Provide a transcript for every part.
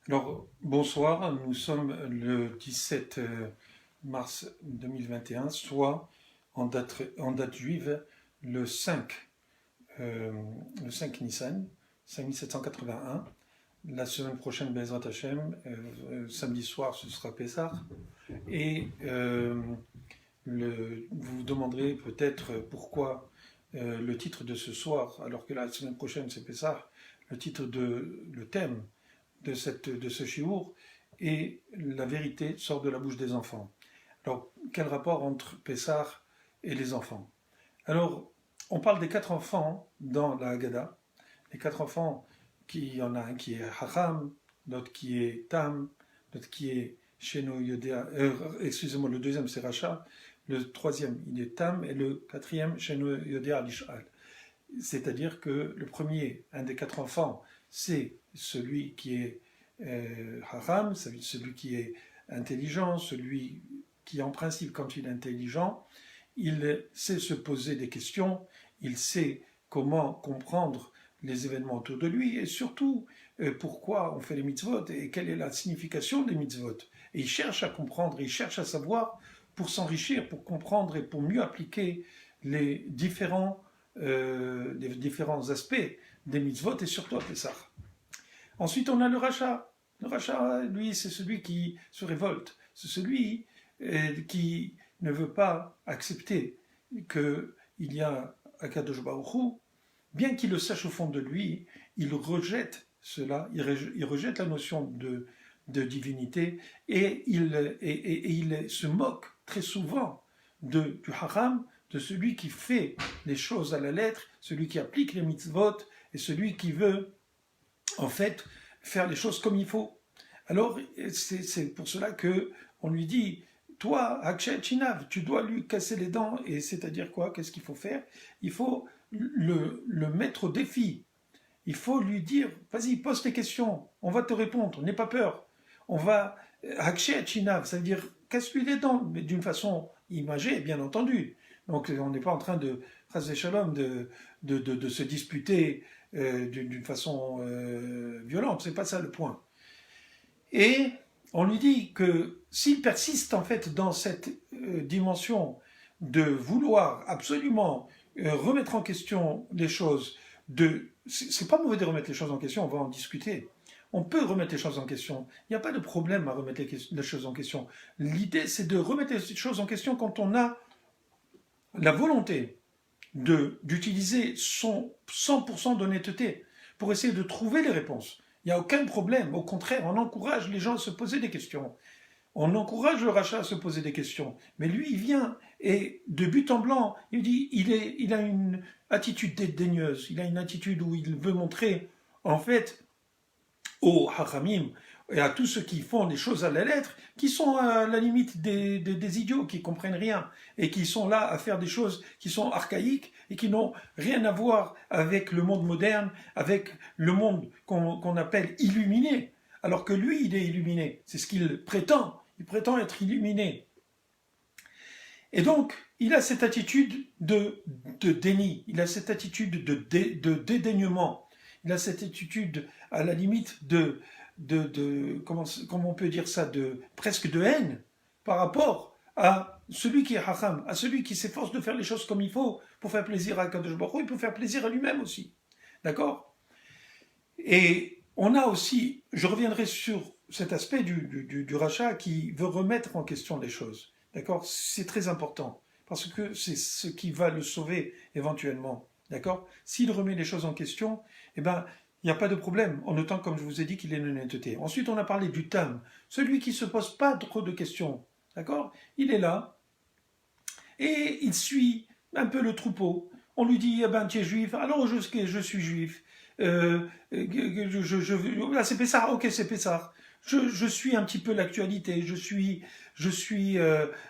Alors, bonsoir, nous sommes le 17 mars 2021, soit en date juive, le 5, euh, le 5 Nissan, 5781. La semaine prochaine, Bezrat Hashem, samedi soir, ce sera Pessah. Et vous vous demanderez peut-être pourquoi le titre de ce soir, alors que la semaine prochaine, c'est Pessah, le thème de ce chiour, et la vérité sort de la bouche des enfants. Alors, quel rapport entre Pessah et les enfants? Alors, on parle des quatre enfants dans la Haggadah. Les quatre enfants, il y en a un qui est Hacham, l'autre qui est Tam, l'autre qui est Sheno Yodea, excusez-moi, le deuxième c'est Racha, le troisième il est Tam, et le quatrième Sheno Yodea Lishal. C'est-à-dire que le premier, un des quatre enfants, c'est celui qui est Haram, celui qui est intelligent, celui qui en principe, quand il est intelligent, il sait se poser des questions, il sait comment comprendre les événements autour de lui, et surtout pourquoi on fait les mitzvot et quelle est la signification des mitzvot. Et il cherche à comprendre, il cherche à savoir pour s'enrichir, pour comprendre et pour mieux appliquer les différents aspects des mitzvot et surtout à Pessah. Ensuite, on a le rachat. Le rachat, lui, c'est celui qui se révolte. C'est celui qui ne veut pas accepter qu'il y a Akadosh Baruch Hu. Bien qu'il le sache au fond de lui, il rejette cela, il rejette la notion de divinité et il se moque très souvent du haram, de celui qui fait les choses à la lettre, celui qui applique les mitzvot et celui qui veut en fait faire les choses comme il faut. Alors c'est pour cela que on lui dit, toi, Akshay Chinav, tu dois lui casser les dents, et c'est-à-dire quoi? Qu'est-ce qu'il faut faire? Il faut le mettre au défi. Il faut lui dire, vas-y, pose tes questions, on va te répondre, n'aie pas peur. On va, Akshay Chinav, ça veut dire casse-lui les dents, mais d'une façon imagée, bien entendu. Donc on n'est pas en train de, Shalom, de se disputer d'une façon violente, c'est pas ça le point. Et on lui dit que s'il persiste en fait dans cette dimension de vouloir absolument remettre en question les choses, c'est pas mauvais de remettre les choses en question, on va en discuter. On peut remettre les choses en question. Il n'y a pas de problème à remettre les choses en question. L'idée, c'est de remettre les choses en question quand on a la volonté d'utiliser son 100% d'honnêteté pour essayer de trouver les réponses. Il n'y a aucun problème. Au contraire, on encourage les gens à se poser des questions. On encourage le rachat à se poser des questions. Mais lui, il vient et de but en blanc, il dit, il a une attitude dédaigneuse. Il a une attitude où il veut montrer, en fait, aux hachamim et à tous ceux qui font les choses à la lettre, qui sont à la limite des idiots, qui comprennent rien, et qui sont là à faire des choses qui sont archaïques et qui n'ont rien à voir avec le monde moderne, avec le monde qu'on appelle illuminé, alors que lui, il est illuminé. C'est ce qu'il prétend. Il prétend être illuminé. Et donc, il a cette attitude de déni, il a cette attitude de dédaignement, il a cette attitude à la limite comment on peut dire ça, presque de haine par rapport à celui qui est hacham, à celui qui s'efforce de faire les choses comme il faut pour faire plaisir à Kadosh Baruch Hu et pour faire plaisir à lui-même aussi. D'accord? Et on a aussi, je reviendrai sur cet aspect du rachat qui veut remettre en question les choses. D'accord? C'est très important parce que c'est ce qui va le sauver éventuellement. D'accord? S'il remet les choses en question, eh ben, il n'y a pas de problème, en autant, comme je vous ai dit, qu'il est une honnêteté. Ensuite, on a parlé du tam, celui qui ne se pose pas trop de questions. D'accord? Il est là et il suit un peu le troupeau. On lui dit, eh ben, tu es juif, alors je suis juif. Là, c'est Pessah, ok, c'est Pessah. Je suis un petit peu l'actualité, je suis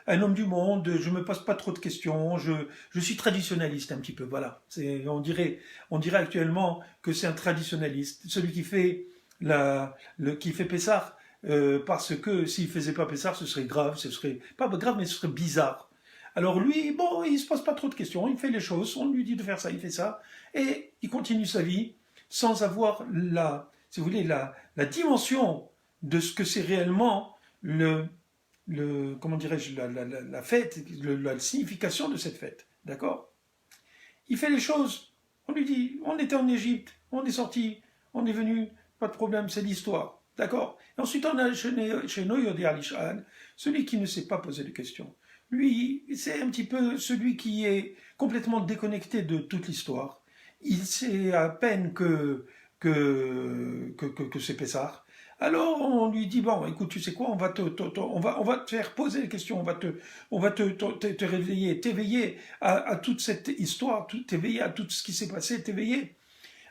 un homme du monde, je me pose pas trop de questions, je suis traditionnaliste un petit peu, voilà. On dirait actuellement que c'est un traditionnaliste, celui qui fait qui fait Pessah, parce que s'il faisait pas Pessah, ce serait grave, ce serait pas grave, mais ce serait bizarre. Alors lui, bon, il se pose pas trop de questions, il fait les choses, on lui dit de faire ça, il fait ça, et il continue sa vie sans avoir si vous voulez, la dimension de ce que c'est réellement comment dirais-je, la fête, la signification de cette fête. D'accord? Il fait les choses. On lui dit, on était en Égypte, on est sorti, on est venu, pas de problème, c'est l'histoire. D'accord? Et ensuite, on a chez Noyodi Alishal, celui qui ne sait pas poser de questions. Lui, c'est un petit peu celui qui est complètement déconnecté de toute l'histoire. Il sait à peine que c'est Pessah. Alors on lui dit, bon, écoute, tu sais quoi, on va te faire poser des questions, on va te réveiller, t'éveiller à toute cette histoire, t'éveiller à tout ce qui s'est passé, t'éveiller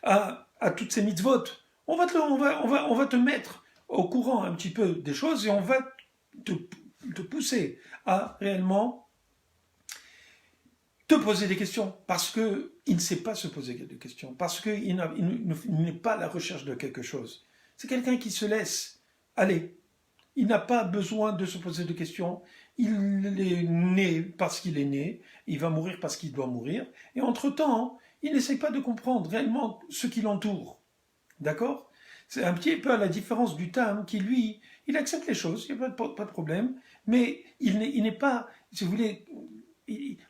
à toutes ces mitzvot. On va te mettre au courant un petit peu des choses et on va te pousser à réellement te poser des questions, parce qu'il ne sait pas se poser des questions, parce qu'il n'est pas à la recherche de quelque chose. C'est quelqu'un qui se laisse aller. Il n'a pas besoin de se poser de questions. Il est né parce qu'il est né, il va mourir parce qu'il doit mourir, et entre-temps, il n'essaie pas de comprendre réellement ce qui l'entoure. D'accord? C'est un petit peu à la différence du Tam qui, lui, il accepte les choses, il n'y a pas de problème, mais il n'est pas, si vous voulez,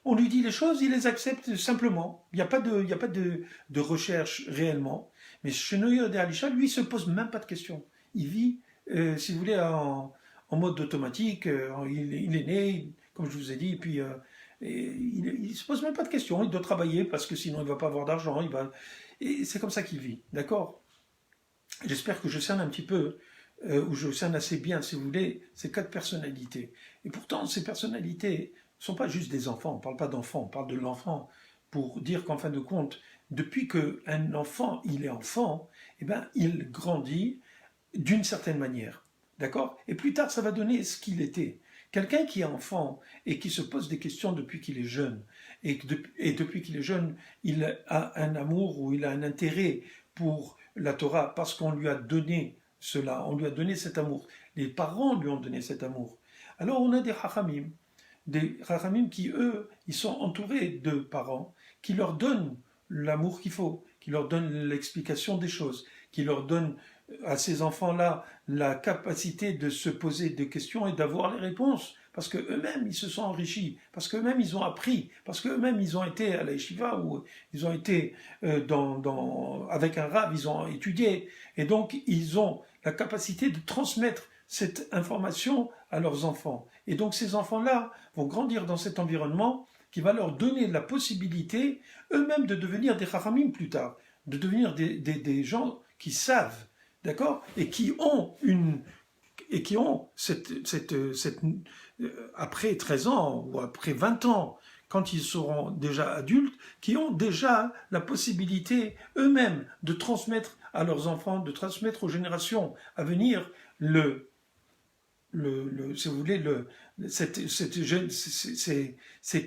on lui dit les choses, il les accepte simplement. Il n'y a pas de recherche réellement. Mais Shenoyer de Alisha, lui, il ne se pose même pas de questions. Il vit, si vous voulez, en mode automatique. Il est né, comme je vous ai dit, et puis il ne se pose même pas de questions. Il doit travailler parce que sinon il ne va pas avoir d'argent. Et c'est comme ça qu'il vit. D'accord? J'espère que je cerne un petit peu, ou je cerne assez bien, si vous voulez, ces 4 personnalités. Et pourtant, ces personnalités ne sont pas juste des enfants. On ne parle pas d'enfants, on parle de l'enfant pour dire qu'en fin de compte, depuis qu'un enfant, il est enfant, eh ben, il grandit d'une certaine manière. D'accord? Et plus tard, ça va donner ce qu'il était. Quelqu'un qui est enfant et qui se pose des questions depuis qu'il est jeune, et depuis qu'il est jeune, il a un amour ou il a un intérêt pour la Torah parce qu'on lui a donné cela, on lui a donné cet amour. Les parents lui ont donné cet amour. Alors on a des Chachamim qui, eux, ils sont entourés de parents qui leur donnent l'amour qu'il faut, qui leur donnent l'explication des choses, qui leur donnent à ces enfants-là la capacité de se poser des questions et d'avoir les réponses, parce qu'eux-mêmes, ils se sont enrichis, parce qu'eux-mêmes, ils ont appris, parce qu'eux-mêmes, ils ont été à la yeshiva, ou ils ont été avec un rav, ils ont étudié, et donc ils ont la capacité de transmettre cette information à leurs enfants. Et donc ces enfants-là vont grandir dans cet environnement qui va leur donner la possibilité eux-mêmes de devenir des chachamim plus tard, de devenir des gens qui savent, d'accord, et qui ont après 13 ans ou après 20 ans, quand ils seront déjà adultes, qui ont déjà la possibilité eux-mêmes de transmettre à leurs enfants, de transmettre aux générations à venir si vous voulez, c'est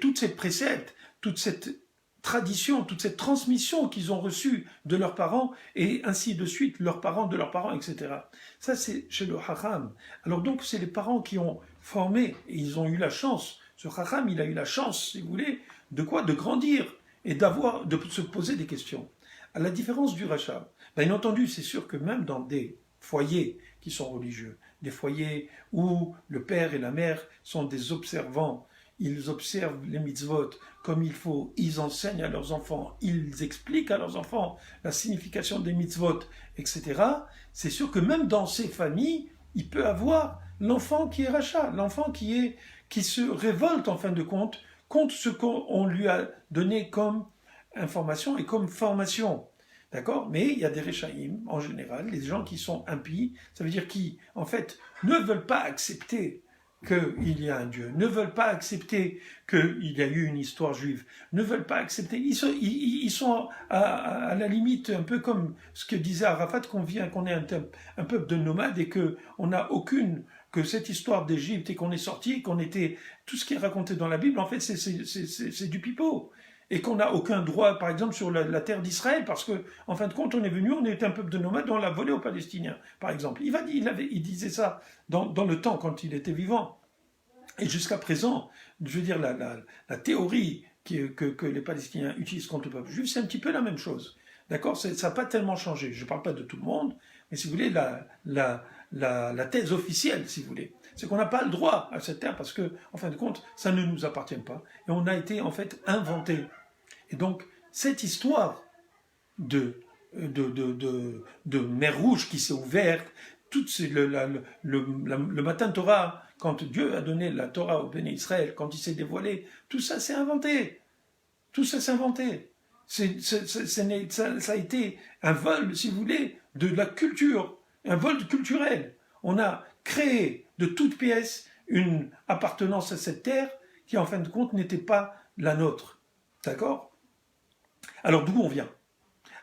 toutes ces préceptes, toute cette tradition, toute cette transmission qu'ils ont reçue de leurs parents, et ainsi de suite, leurs parents, de leurs parents, etc. Ça, c'est chez le Hacham. Alors donc, c'est les parents qui ont formé, et ils ont eu la chance, ce Hacham, il a eu la chance, si vous voulez, de quoi? De grandir, et de se poser des questions. À la différence du Racha, bien entendu, c'est sûr que même dans des foyers qui sont religieux, des foyers où le père et la mère sont des observants, ils observent les mitzvot comme il faut, ils enseignent à leurs enfants, ils expliquent à leurs enfants la signification des mitzvot, etc. C'est sûr que même dans ces familles, il peut avoir l'enfant qui est rachat, l'enfant qui se révolte en fin de compte contre ce qu'on lui a donné comme information et comme formation. D'accord? Mais il y a des Réchaïm, en général, les gens qui sont impies, ça veut dire qui, en fait, ne veulent pas accepter qu'il y a un Dieu, ne veulent pas accepter qu'il y a eu une histoire juive, ne veulent pas accepter, ils sont à la limite, un peu comme ce que disait Arafat, qu'on est un peuple de nomades et qu'on n'a que cette histoire d'Égypte et qu'on est sorti, qu'on était, tout ce qui est raconté dans la Bible, en fait, c'est du pipeau. Et qu'on n'a aucun droit, par exemple, sur la terre d'Israël, parce que, en fin de compte, on est venu, on était un peuple de nomades, on l'a volé aux Palestiniens, par exemple. Il disait ça dans le temps, quand il était vivant. Et jusqu'à présent, je veux dire, la théorie que les Palestiniens utilisent contre le peuple juif, c'est un petit peu la même chose. D'accord? Ça n'a pas tellement changé. Je ne parle pas de tout le monde, mais si vous voulez, la thèse officielle, si vous voulez. C'est qu'on n'a pas le droit à cette terre parce que, en fin de compte, ça ne nous appartient pas. Et on a été, en fait, inventé. Et donc, cette histoire de mer Rouge qui s'est ouverte, le matin Torah, quand Dieu a donné la Torah au béni Israël, quand il s'est dévoilé, tout ça s'est inventé. Tout ça s'est inventé. Ça a été un vol, si vous voulez, de la culture, un vol culturel. On a créé de toutes pièces une appartenance à cette terre qui, en fin de compte, n'était pas la nôtre. D'accord? Alors, d'où on vient?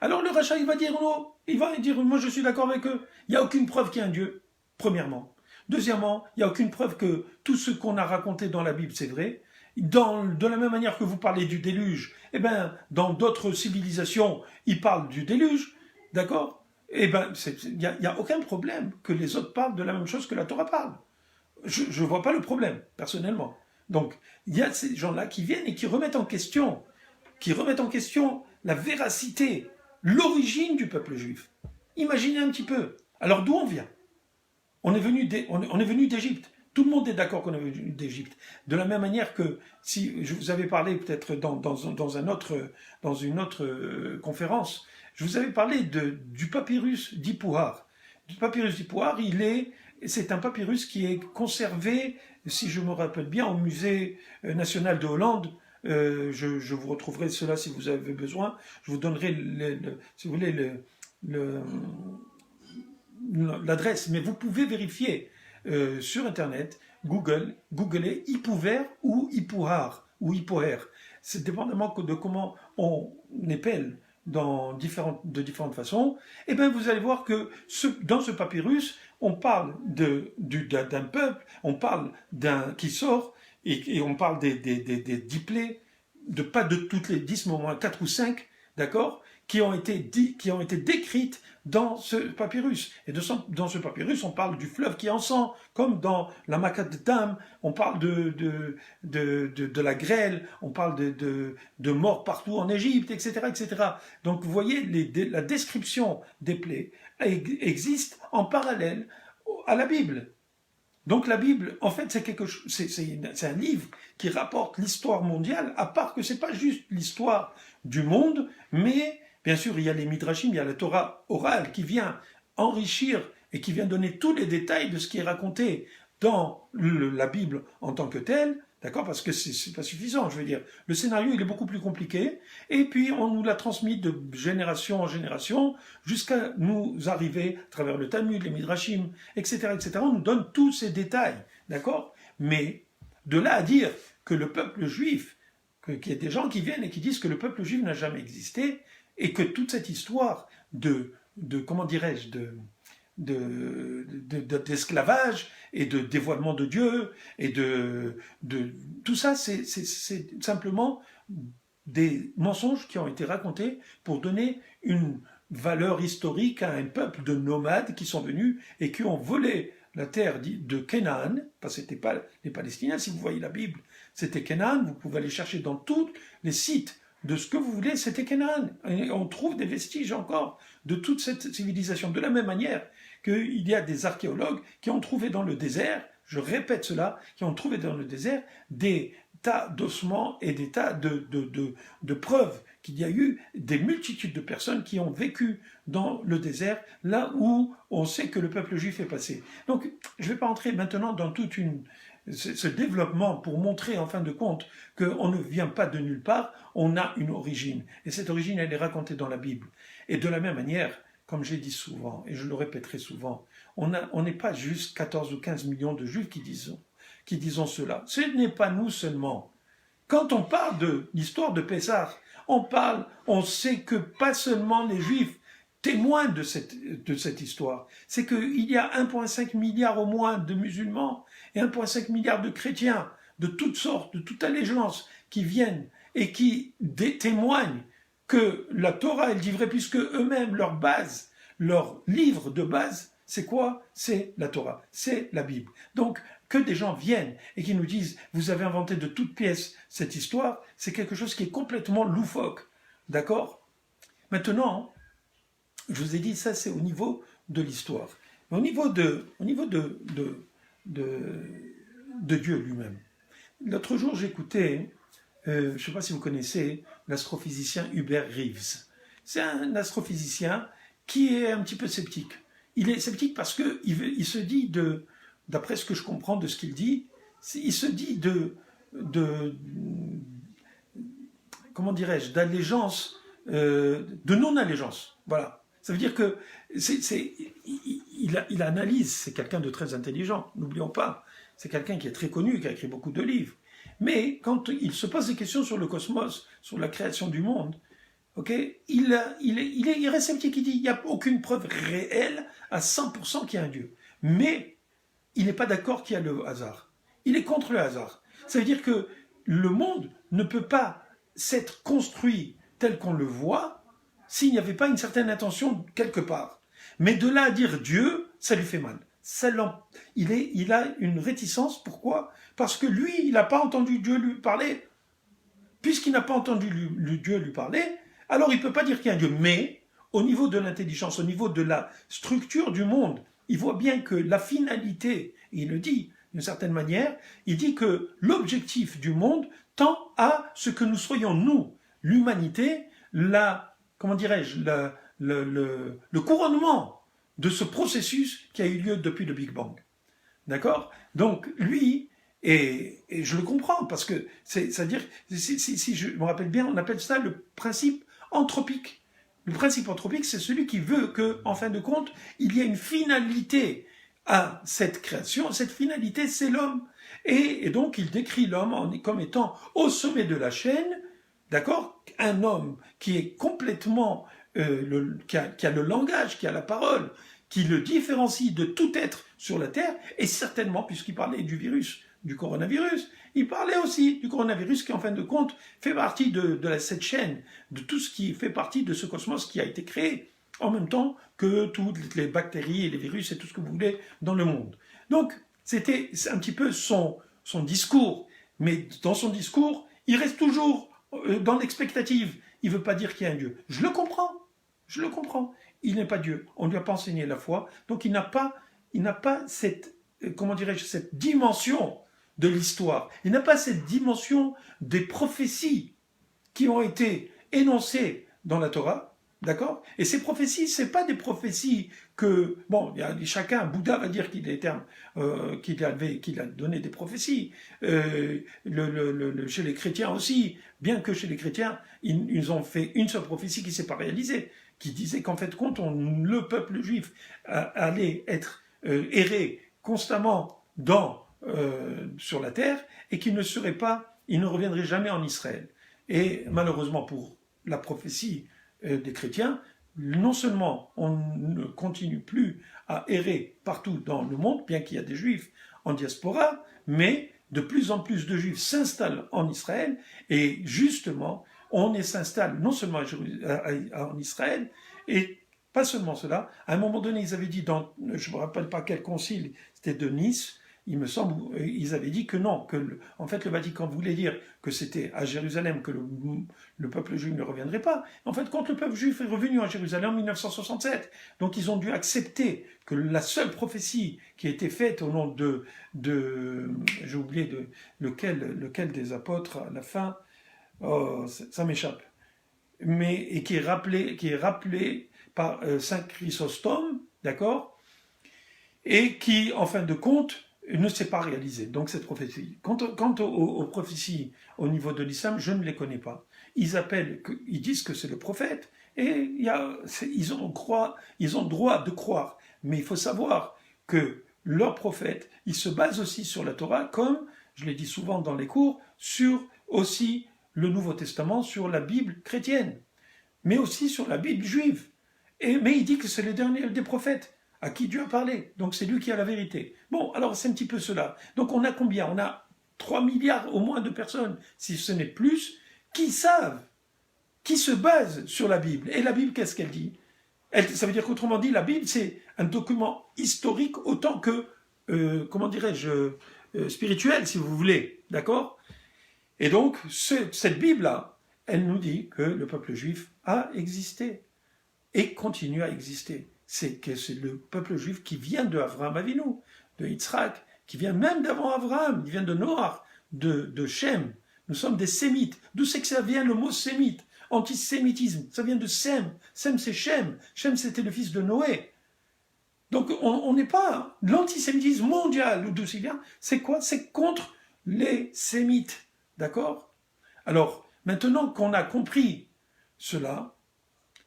Alors, le rachat, il va dire non. Il va dire, moi, je suis d'accord avec eux. Il n'y a aucune preuve qu'il y a un Dieu, premièrement. Deuxièmement, il n'y a aucune preuve que tout ce qu'on a raconté dans la Bible, c'est vrai. De la même manière que vous parlez du déluge, eh ben, dans d'autres civilisations, ils parlent du déluge, d'accord? Eh ben, il n'y a aucun problème que les autres parlent de la même chose que la Torah parle. Je ne vois pas le problème, personnellement. Donc, il y a ces gens-là qui viennent et qui remettent en question la véracité, l'origine du peuple juif. Imaginez un petit peu. Alors, d'où on vient? On est venu d'Égypte. Tout le monde est d'accord qu'on est venu d'Égypte. De la même manière que si je vous avais parlé peut-être dans une autre conférence, je vous avais parlé du papyrus d'Ipuar. Du papyrus d'Ipuar, c'est un papyrus qui est conservé, si je me rappelle bien, au musée national de Hollande. Je vous retrouverai cela si vous avez besoin. Je vous donnerai, si vous voulez, l'adresse, mais vous pouvez vérifier sur Internet, googlez Ipuver ou Ipuar ou Ipoher. C'est dépendamment de comment on épelle de différentes façons. Et bien vous allez voir que dans ce papyrus, on parle d'un peuple, on parle qui sort et on parle des 10 plaies, pas de toutes les 10, mais au moins 4 ou 5, d'accord, qui ont été décrites dans ce papyrus. Et dans ce papyrus, on parle du fleuve qui en sang, comme dans la Makat de Dam, on parle de la grêle, on parle de morts partout en Égypte, etc., etc. Donc vous voyez, la description des plaies existe en parallèle à la Bible. Donc la Bible, en fait, c'est un livre qui rapporte l'histoire mondiale, à part que c'est pas juste l'histoire du monde, mais bien sûr, il y a les Midrashim, il y a la Torah orale qui vient enrichir et qui vient donner tous les détails de ce qui est raconté dans la Bible en tant que telle, d'accord? Parce que c'est pas suffisant, je veux dire. Le scénario, il est beaucoup plus compliqué, et puis on nous l'a transmis de génération en génération, jusqu'à nous arriver, à travers le Talmud, les Midrashim, etc., etc., on nous donne tous ces détails, d'accord? Mais de là à dire que le peuple juif, qu'il y a des gens qui viennent et qui disent que le peuple juif n'a jamais existé, et que toute cette histoire comment dirais-je, d'esclavage et de dévoilement de Dieu et tout ça, c'est simplement des mensonges qui ont été racontés pour donner une valeur historique à un peuple de nomades qui sont venus et qui ont volé la terre de Canaan, parce que ce n'était pas les Palestiniens, si vous voyez la Bible, c'était Canaan, vous pouvez aller chercher dans tous les sites de ce que vous voulez, c'était Canaan. Et on trouve des vestiges encore de toute cette civilisation. De la même manière qu'il y a des archéologues qui ont trouvé dans le désert, je répète cela, qui ont trouvé dans le désert des tas d'ossements et des tas de preuves qu'il y a eu des multitudes de personnes qui ont vécu dans le désert, là où on sait que le peuple juif est passé. Donc, je ne vais pas entrer maintenant dans ce développement pour montrer en fin de compte qu'on ne vient pas de nulle part, on a une origine. Et cette origine, elle est racontée dans la Bible. Et de la même manière, comme j'ai dit souvent, et je le répéterai souvent, on n'est pas juste 14 ou 15 millions de juifs qui disons cela. Ce n'est pas nous seulement. Quand on parle de l'histoire de Pessah, on sait que pas seulement les juifs témoignent de cette histoire, c'est qu'il y a 1,5 milliard au moins de musulmans et 1,5 milliard de chrétiens de toutes sortes, de toute allégeance, qui viennent et qui témoignent que la Torah est le dit vrai, puisque eux-mêmes, leur base, leur livre de base, c'est quoi? C'est la Torah, c'est la Bible. Donc, que des gens viennent et qui nous disent « vous avez inventé de toutes pièces cette histoire », c'est quelque chose qui est complètement loufoque. D'accord? Maintenant, je vous ai dit, ça c'est au niveau de l'histoire. au niveau de Dieu lui-même. L'autre jour, j'écoutais, je ne sais pas si vous connaissez, l'astrophysicien Hubert Reeves. C'est un astrophysicien qui est un petit peu sceptique. Il est sceptique parce qu'il se dit, d'après ce que je comprends de ce qu'il dit, il se dit comment dirais-je, d'allégeance, de non-allégeance. Voilà. Ça veut dire que il analyse, c'est quelqu'un de très intelligent, n'oublions pas. C'est quelqu'un qui est très connu, qui a écrit beaucoup de livres. Mais quand il se pose des questions sur le cosmos, sur la création du monde, okay, il reste sceptique, il dit il n'y a aucune preuve réelle à 100% qu'il y a un Dieu. Mais il n'est pas d'accord qu'il y a le hasard. Il est contre le hasard. Ça veut dire que le monde ne peut pas s'être construit tel qu'on le voit s'il n'y avait pas une certaine intention quelque part. Mais de là à dire Dieu, ça lui fait mal. Il a une réticence, pourquoi? Parce que lui, il n'a pas entendu Dieu lui parler. Puisqu'il n'a pas entendu Dieu lui parler, alors il ne peut pas dire qu'il y a un Dieu. Mais au niveau de l'intelligence, au niveau de la structure du monde, il voit bien que la finalité, et il le dit d'une certaine manière, il dit que l'objectif du monde tend à ce que nous soyons, nous, l'humanité, comment dirais-je, le couronnement de ce processus qui a eu lieu depuis le Big Bang. D'accord? Donc, lui, et je le comprends, parce que, c'est-à-dire, si je me rappelle bien, on appelle ça le principe anthropique. Le principe anthropique, c'est celui qui veut que, en fin de compte, il y ait une finalité à cette création. Cette finalité, c'est l'homme. Et donc, il décrit l'homme comme étant au sommet de la chaîne, d'accord? Un homme qui est complètement, qui a le langage, qui a la parole, qui le différencie de tout être sur la Terre, et certainement, puisqu'il parlait du virus, du coronavirus, il parlait aussi du coronavirus qui, en fin de compte, fait partie de cette chaîne, de tout ce qui fait partie de ce cosmos qui a été créé, en même temps que toutes les bactéries et les virus et tout ce que vous voulez dans le monde. Donc, c'est un petit peu son discours, mais dans son discours, il reste toujours dans l'expectative. Il ne veut pas dire qu'il y a un Dieu. Je le comprends. Il n'est pas Dieu. On ne lui a pas enseigné la foi, donc il n'a pas cette, comment dirais-je, cette dimension de l'histoire. Il n'a pas cette dimension des prophéties qui ont été énoncées dans la Torah, d'accord? Et ces prophéties, c'est pas des prophéties que, bon, chacun, Bouddha va dire qu'il a donné des prophéties. Chez les chrétiens aussi, bien que chez les chrétiens, ils ont fait une seule prophétie qui s'est pas réalisée, qui disait qu'en fait compte, le peuple juif allait être errer constamment sur la terre et qu'il ne reviendrait jamais en Israël. Et malheureusement pour la prophétie des chrétiens, non seulement on ne continue plus à errer partout dans le monde, bien qu'il y a des juifs en diaspora, mais de plus en plus de juifs s'installent en Israël et justement on s'installe non seulement en Israël et pas seulement cela. À un moment donné, ils avaient dit, je ne me rappelle pas quel concile, c'était de Nice, il me semble, ils avaient dit que non, en fait le Vatican voulait dire que c'était à Jérusalem que le peuple juif ne reviendrait pas. En fait, quand le peuple juif est revenu à Jérusalem en 1967, donc ils ont dû accepter que la seule prophétie qui a été faite au nom j'ai oublié lequel des apôtres à la fin, oh, ça m'échappe, et qui est rappelé par Saint Chrysostome, d'accord, et qui, en fin de compte, ne s'est pas réalisé. Donc cette prophétie. Quant aux prophéties au niveau de l'islam, je ne les connais pas. Ils disent que c'est le prophète, et ils ont droit de croire. Mais il faut savoir que leur prophète, il se base aussi sur la Torah, comme, je l'ai dit souvent dans les cours, sur aussi le Nouveau Testament, sur la Bible chrétienne, mais aussi sur la Bible juive. Mais il dit que c'est le dernier des prophètes à qui Dieu a parlé. Donc c'est lui qui a la vérité. Bon, alors c'est un petit peu cela. Donc on a combien? On a 3 milliards au moins de personnes, si ce n'est plus, qui savent, qui se basent sur la Bible. Et la Bible, qu'est-ce qu'elle dit? Ça veut dire qu'autrement dit, la Bible, c'est un document historique autant que, comment dirais-je, spirituel, si vous voulez. D'accord? Et donc, cette Bible-là, elle nous dit que le peuple juif a existé et continue à exister. c'est que c'est le peuple juif qui vient de Avraham Avinu, de Yitzhak, qui vient même d'avant Avraham, il vient de Noach, de Shem. Nous sommes des sémites. D'où c'est que ça vient le mot sémite? Antisémitisme, ça vient de Sem. Sem, c'est Shem. Shem, c'était le fils de Noé. Donc, on n'est pas... L'antisémitisme mondial, d'où c'est vient, c'est quoi? C'est contre les sémites. D'accord? Alors, maintenant qu'on a compris cela,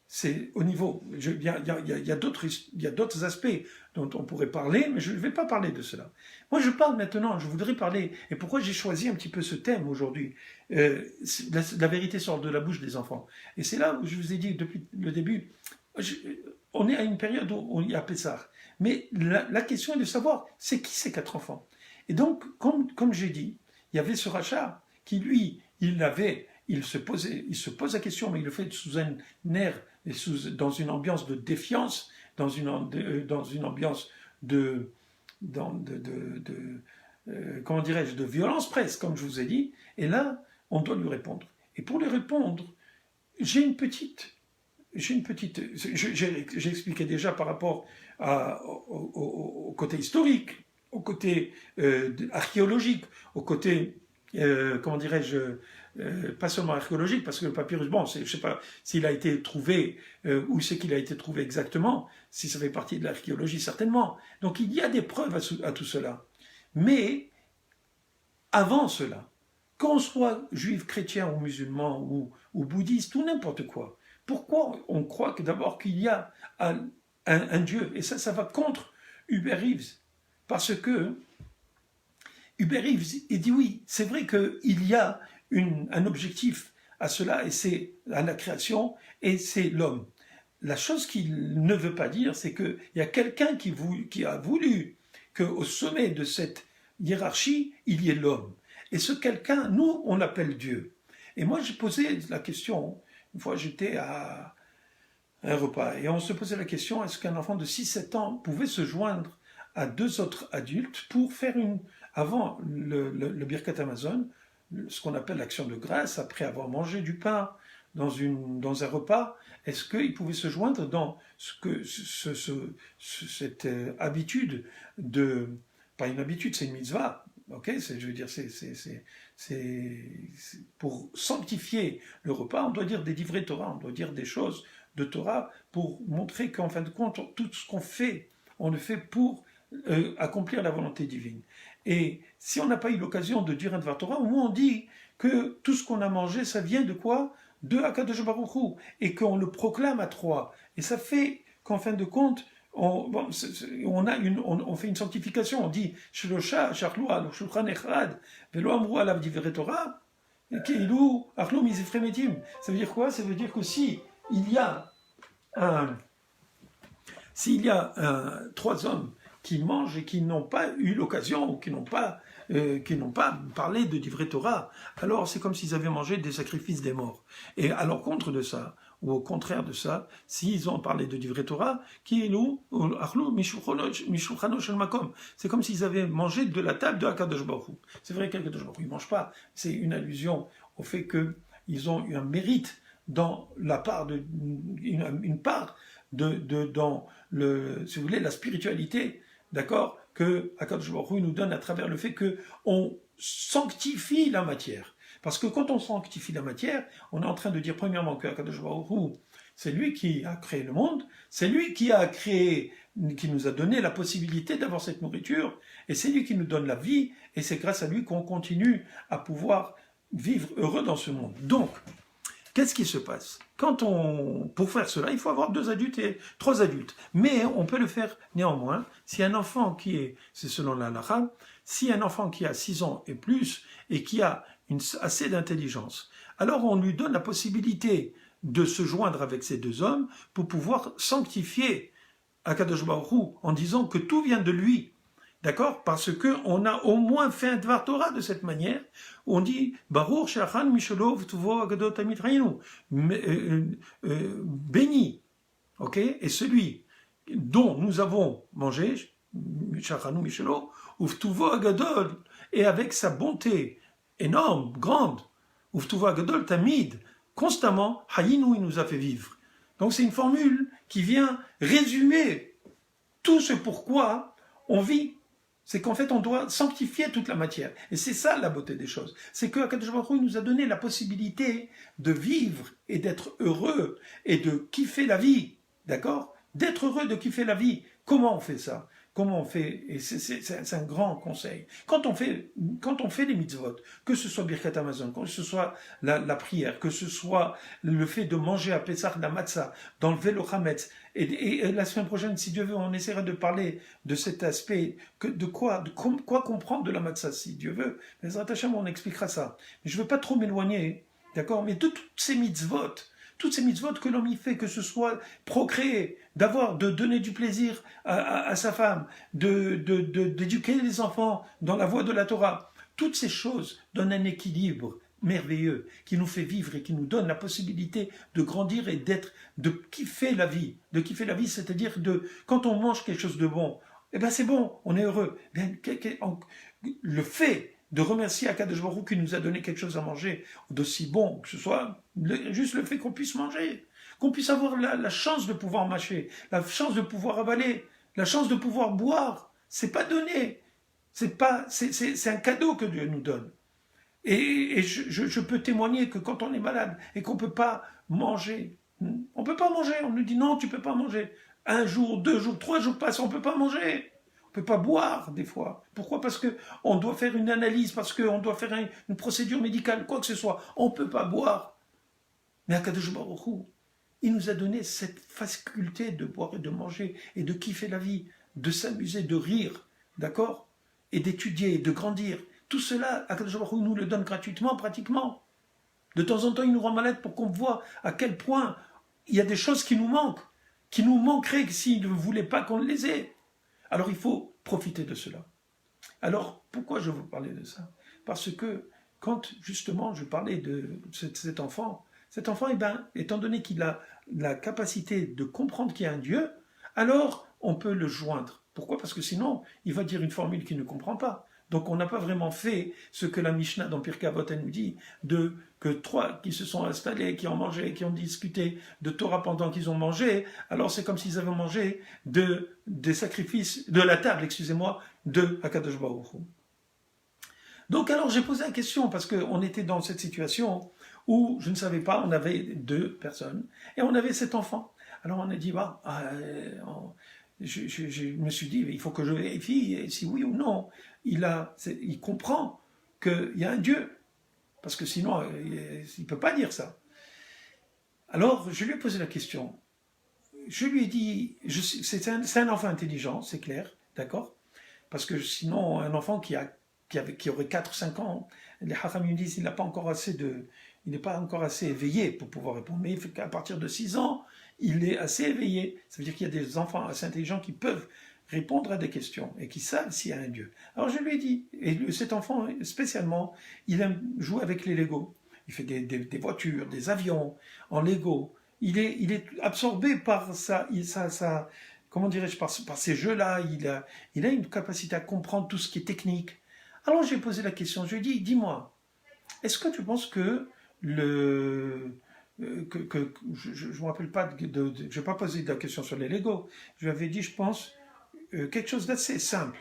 c'est au niveau... Il y a d'autres aspects dont on pourrait parler, mais je ne vais pas parler de cela. Moi, je parle maintenant, je voudrais parler... Et pourquoi j'ai choisi un petit peu ce thème aujourd'hui? La vérité sort de la bouche des enfants. Et c'est là où je vous ai dit depuis le début, on est à une période où il y a Pessah. Mais la question est de savoir, c'est qui ces 4 enfants? Et donc, comme j'ai dit, il y avait ce rachat qui, lui, il se pose la question, mais il le fait sous un air, et dans une ambiance de défiance, dans une ambiance comment dirais-je, de violence presque, comme je vous ai dit. Et là, on doit lui répondre. Et pour lui répondre, j'ai expliqué déjà par rapport au côté historique, au côté archéologique, au côté, comment dirais-je, pas seulement archéologique, parce que le papyrus, bon, je ne sais pas s'il a été trouvé, où c'est qu'il a été trouvé exactement, si ça fait partie de l'archéologie, certainement. Donc il y a des preuves à tout cela. Mais, avant cela, qu'on soit juif, chrétien ou musulman ou bouddhiste ou n'importe quoi, pourquoi on croit que d'abord qu'il y a un Dieu? Et ça va contre Hubert Reeves. Parce que Hubert Reeves, il dit oui, c'est vrai qu'il y a un objectif à cela, et c'est à la création, et c'est l'homme. La chose qu'il ne veut pas dire, c'est qu'il y a quelqu'un qui a voulu qu'au sommet de cette hiérarchie, il y ait l'homme. Et ce quelqu'un, nous, on l'appelle Dieu. Et moi, j'ai posé la question, une fois j'étais à un repas, et on se posait la question, est-ce qu'un enfant de 6-7 ans pouvait se joindre à 2 autres adultes pour faire avant le Birkat Hamazon, ce qu'on appelle l'action de grâce, après avoir mangé du pain dans un repas, est-ce qu'il pouvait se joindre dans cette habitude pas une habitude, c'est une mitzvah, ok? Je veux dire, c'est pour sanctifier le repas, on doit dire des divrei Torah, on doit dire des choses de Torah pour montrer qu'en fin de compte, tout ce qu'on fait, on le fait pour accomplir la volonté divine. Et si on n'a pas eu l'occasion de dire un Dvar Torah, au moins on dit que tout ce qu'on a mangé, ça vient de quoi? De Akadosh Baruch Hu, et qu'on le proclame à 3. Et ça fait qu'en fin de compte, on fait une sanctification. On dit Shlosha, Shachloua, lo Shulchan Echad, Velo Amrou Alav Divrei Torah, Keilu, Achlo Mizifrei Metim. Ça veut dire quoi? Ça veut dire que s'il y a 3 hommes qui mangent et qui n'ont pas eu l'occasion, ou qui n'ont pas parlé de Divrei Torah, alors c'est comme s'ils avaient mangé des sacrifices des morts. Et à l'encontre de ça, ou au contraire de ça, s'ils ont parlé de Divrei Torah, c'est comme s'ils avaient mangé de la table de Akadosh Baruch Hu. C'est vrai qu'Akadosh Baruch Hu ne mange pas, c'est une allusion au fait qu'ils ont eu un mérite dans la part une part dans si vous voulez, la spiritualité, d'accord, que Akadosh Baruch Hu nous donne à travers le fait qu'on sanctifie la matière. Parce que quand on sanctifie la matière, on est en train de dire premièrement que Akadosh Baruch Hu, c'est lui qui a créé le monde, c'est lui qui nous a donné la possibilité d'avoir cette nourriture, et c'est lui qui nous donne la vie, et c'est grâce à lui qu'on continue à pouvoir vivre heureux dans ce monde. Donc, qu'est-ce qui se passe? Pour faire cela, il faut avoir 2 adultes et 3 adultes. Mais on peut le faire néanmoins si un enfant c'est selon la halakha, si un enfant qui a 6 ans et plus et qui a assez d'intelligence, alors on lui donne la possibilité de se joindre avec ces 2 hommes pour pouvoir sanctifier Akadosh Baruch Hu en disant que tout vient de lui. D'accord? Parce qu'on a au moins fait un Dvar Torah de cette manière. On dit Baruch She'achan Mishelo V'tuvo Agadot Tamid Reinu. Béni, ok? Et celui dont nous avons mangé, She'achanu Mishelo, V'tuvo Agadol, et avec sa bonté énorme, grande, V'tuvo Agadol Tamid, constamment, Hayinu, il nous a fait vivre. Donc c'est une formule qui vient résumer tout ce pourquoi on vit. C'est qu'en fait, on doit sanctifier toute la matière. Et c'est ça la beauté des choses. C'est que Akadosh Baruch Hu nous a donné la possibilité de vivre et d'être heureux et de kiffer la vie. D'accord? D'être heureux, de kiffer la vie. Comment on fait ça? Comment on fait? Et c'est un grand conseil. Quand on fait les mitzvot, que ce soit Birkat Hamazon, que ce soit la prière, que ce soit le fait de manger à Pessah la matzah, d'enlever le chametz, et la semaine prochaine, si Dieu veut, on essaiera de parler de cet aspect, de quoi comprendre de la matzah, si Dieu veut. Mais Hashem, on expliquera ça. Mais je ne veux pas trop m'éloigner, d'accord? Mais de toutes ces mitzvot que l'homme y fait, que ce soit procréer, de donner du plaisir à sa femme, d'éduquer les enfants dans la voie de la Torah, toutes ces choses donnent un équilibre merveilleux qui nous fait vivre et qui nous donne la possibilité de grandir et de kiffer la vie. De kiffer la vie, c'est-à-dire quand on mange quelque chose de bon, eh ben c'est bon, on est heureux. Le fait de remercier Akadosh Baruch Hu qui nous a donné quelque chose à manger d'aussi bon, que ce soit juste le fait qu'on puisse manger, qu'on puisse avoir la chance de pouvoir mâcher, la chance de pouvoir avaler, la chance de pouvoir boire, c'est pas donné, c'est un cadeau que Dieu nous donne. Et je peux témoigner que quand on est malade et qu'on peut pas manger, on nous dit non, tu peux pas manger. 1 jour, 2 jours, 3 jours passent, on peut pas manger. On ne peut pas boire des fois. Pourquoi? Parce qu'on doit faire une analyse, parce qu'on doit faire une procédure médicale, quoi que ce soit. On ne peut pas boire. Mais Akadosh Baruch Hu, il nous a donné cette faculté de boire et de manger et de kiffer la vie, de s'amuser, de rire, d'accord? Et d'étudier, de grandir. Tout cela, Akadosh Baruch Hu nous le donne gratuitement, pratiquement. De temps en temps, il nous rend malade pour qu'on voit à quel point il y a des choses qui nous manqueraient s'il ne voulait pas qu'on les ait. Alors il faut profiter de cela. Alors pourquoi je vous parlais de ça? Parce que quand justement je parlais de cet enfant, eh ben, étant donné qu'il a la capacité de comprendre qu'il y a un Dieu, alors on peut le joindre. Pourquoi? Parce que sinon, il va dire une formule qu'il ne comprend pas. Donc on n'a pas vraiment fait ce que la Mishnah dans Pirkei Avot nous dit, que 3 qui se sont installés, qui ont mangé, qui ont discuté de Torah pendant qu'ils ont mangé, alors c'est comme s'ils avaient mangé des sacrifices, de la table, excusez-moi, de Akadosh Baruch Hu. Donc alors j'ai posé la question, parce qu'on était dans cette situation où je ne savais pas, on avait 2 personnes, et on avait cet enfant. Alors on a dit, je me suis dit, il faut que je vérifie si oui ou non, il comprend qu'il y a un Dieu. Parce que sinon, il ne peut pas dire ça. Alors, je lui ai posé la question. Je lui ai dit, c'est un enfant intelligent, c'est clair, d'accord? Parce que sinon, un enfant qui aurait 4-5 ans, les Hachamim disent qu'il n'est pas encore assez éveillé pour pouvoir répondre. Mais à partir de 6 ans, il est assez éveillé. Ça veut dire qu'il y a des enfants assez intelligents qui peuvent répondre à des questions et qui savent s'il y a un Dieu. Alors je lui ai dit, et cet enfant spécialement, il aime jouer avec les Legos. Il fait des voitures, des avions en Lego. Il est absorbé par comment dirais-je, par ces jeux-là. Il a une capacité à comprendre tout ce qui est technique. Alors j'ai posé la question, je lui ai dit, dis-moi, est-ce que tu penses que je ne me rappelle pas, je ne vais pas poser de la question sur les Legos. Je lui avais dit, je pense, quelque chose d'assez simple.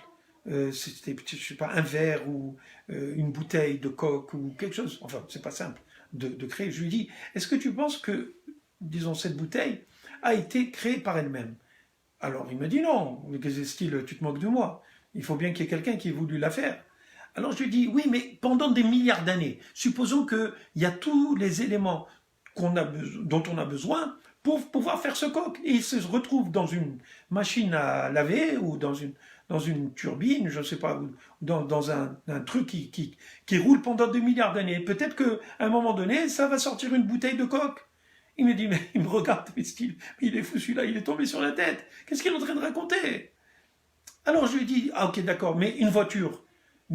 C'était, je sais pas, un verre ou une bouteille de coke ou quelque chose. Enfin, c'est pas simple de créer. Je lui dis, est-ce que tu penses que, disons, cette bouteille a été créée par elle-même? Alors il me dit non. Style, tu te moques de moi. Il faut bien qu'il y ait quelqu'un qui ait voulu la faire. Alors je lui dis, oui, mais pendant des milliards d'années, supposons qu'il y a tous les éléments dont on a besoin pour pouvoir faire ce coq. Et il se retrouve dans une machine à laver ou dans une turbine, je ne sais pas, ou dans un truc qui roule pendant des milliards d'années. Peut-être qu'à un moment donné, ça va sortir une bouteille de coke. Il me dit, mais il me regarde, il est fou celui-là, il est tombé sur la tête. Qu'est-ce qu'il est en train de raconter? Alors je lui dis, ah ok d'accord, mais une voiture,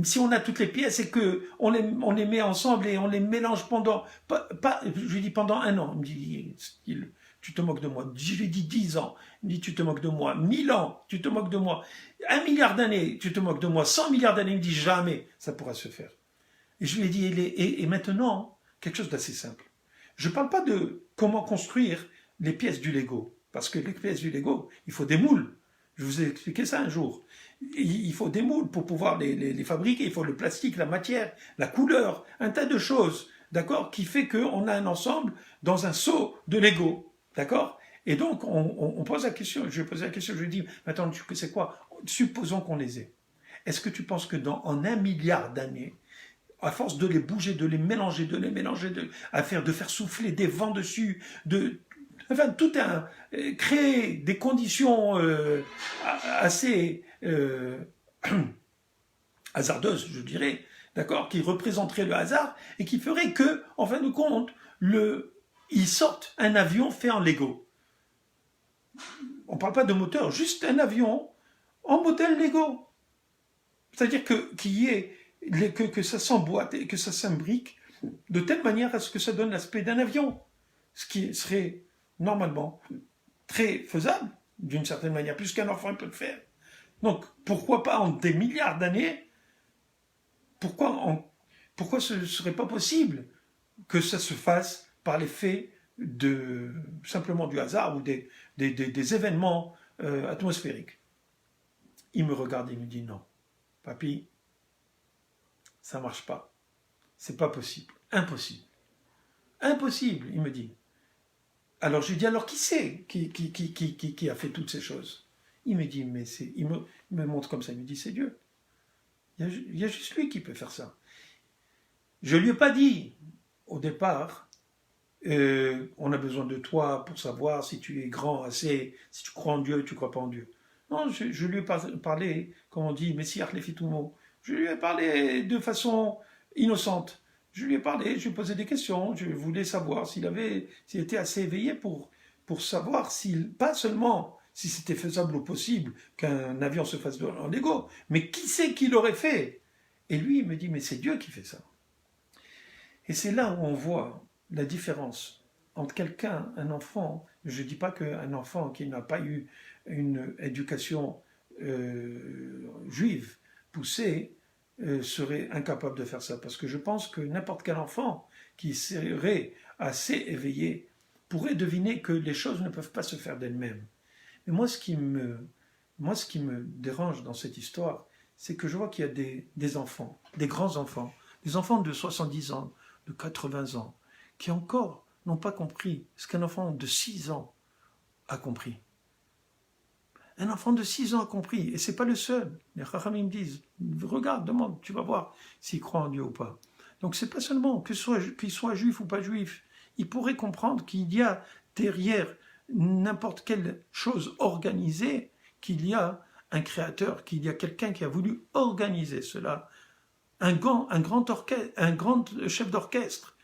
si on a toutes les pièces et que on les met ensemble et on les mélange je lui dis pendant 1 an, il me dit, tu te moques de moi. Je lui dis 10 ans, il me dit, tu te moques de moi. 1000 ans, tu te moques de moi. 1 milliard d'années, tu te moques de moi. 100 milliards d'années, il me dit, jamais ça pourra se faire. Et je lui ai dit, et maintenant, quelque chose d'assez simple. Je ne parle pas de comment construire les pièces du Lego. Parce que les pièces du Lego, il faut des moules. Je vous ai expliqué ça un jour. Il faut des moules pour pouvoir les fabriquer. Il faut le plastique, la matière, la couleur, un tas de choses, d'accord, qui fait qu'on a un ensemble dans un seau de Lego, d'accord. Et donc, on pose la question, je pose la question, je dis, attends, c'est quoi? Supposons qu'on les ait. Est-ce que tu penses que en 1 milliard d'années, à force de les bouger, de les mélanger, de faire souffler des vents dessus, enfin, créer des conditions assez hasardeuses, je dirais, d'accord, qui représenteraient le hasard et qui feraient que, en fin de compte, ils sortent un avion fait en Lego. On ne parle pas de moteur, juste un avion en modèle Lego. C'est-à-dire que ça s'emboîte et que ça s'imbrique de telle manière à ce que ça donne l'aspect d'un avion. Ce qui serait normalement très faisable, d'une certaine manière, plus qu'un enfant peut le faire. Donc, pourquoi pas en des milliards d'années, pourquoi ce ne serait pas possible que ça se fasse par l'effet simplement du hasard ou des événements atmosphériques? Il me regarde et il me dit non, papy, ça ne marche pas. C'est pas possible. Impossible. Impossible, il me dit. Alors je lui dis, alors qui c'est qui a fait toutes ces choses? Il me dit, il me montre comme ça, il me dit, c'est Dieu. Il y a juste lui qui peut faire ça. Je ne lui ai pas dit, au départ, on a besoin de toi pour savoir si tu es grand assez, si tu crois en Dieu, tu ne crois pas en Dieu. Non, je lui ai parlé, comme on dit, Messiah Lefitumo. Je lui ai parlé de façon innocente. Je lui ai parlé, je lui ai posé des questions, je voulais savoir s'il était assez éveillé pour savoir pas seulement si c'était faisable ou possible qu'un avion se fasse en Lego, mais qui c'est qui l'aurait fait? Et lui, il me dit, mais c'est Dieu qui fait ça. Et c'est là où on voit la différence entre un enfant, je ne dis pas qu'un enfant qui n'a pas eu une éducation juive poussée, serait incapable de faire ça. Parce que je pense que n'importe quel enfant qui serait assez éveillé pourrait deviner que les choses ne peuvent pas se faire d'elles-mêmes. Mais moi, ce qui me dérange dans cette histoire, c'est que je vois qu'il y a des enfants, des grands-enfants, des enfants de 70 ans, de 80 ans, qui encore n'ont pas compris ce qu'un enfant de 6 ans a compris. Un enfant de 6 ans a compris, et c'est pas le seul. Les Chachamim me disent, regarde, demande, tu vas voir s'il croit en Dieu ou pas. Donc c'est pas seulement qu'il soit juif ou pas juif. Il pourrait comprendre qu'il y a derrière n'importe quelle chose organisée, qu'il y a un créateur, qu'il y a quelqu'un qui a voulu organiser cela. Un grand chef d'orchestre.